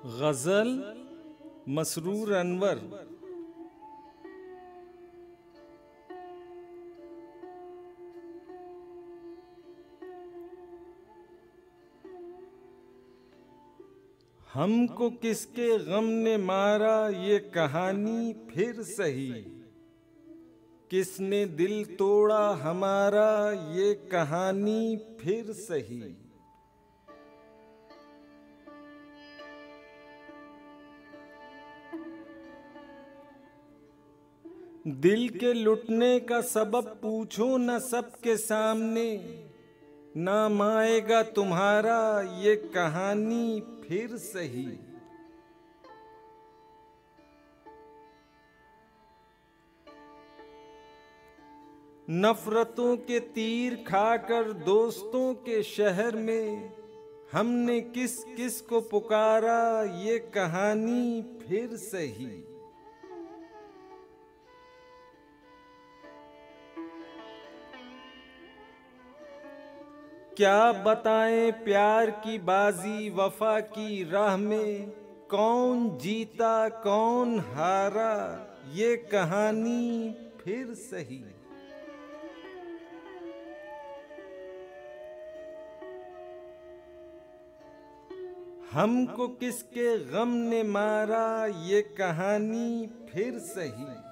गज़ल मसरूर अनवर। हमको किसके गम ने मारा ये कहानी फिर सही, किसने दिल तोड़ा हमारा ये कहानी फिर सही। दिल के लुटने का सबब पूछो न सबके सामने, नाम आएगा तुम्हारा ये कहानी फिर सही। नफरतों के तीर खाकर दोस्तों के शहर में हमने किस किस को पुकारा ये कहानी फिर सही। क्या बताएं प्यार की बाजी वफा की राह में, कौन जीता कौन हारा ये कहानी फिर सही। हमको किसके गम ने मारा ये कहानी फिर सही।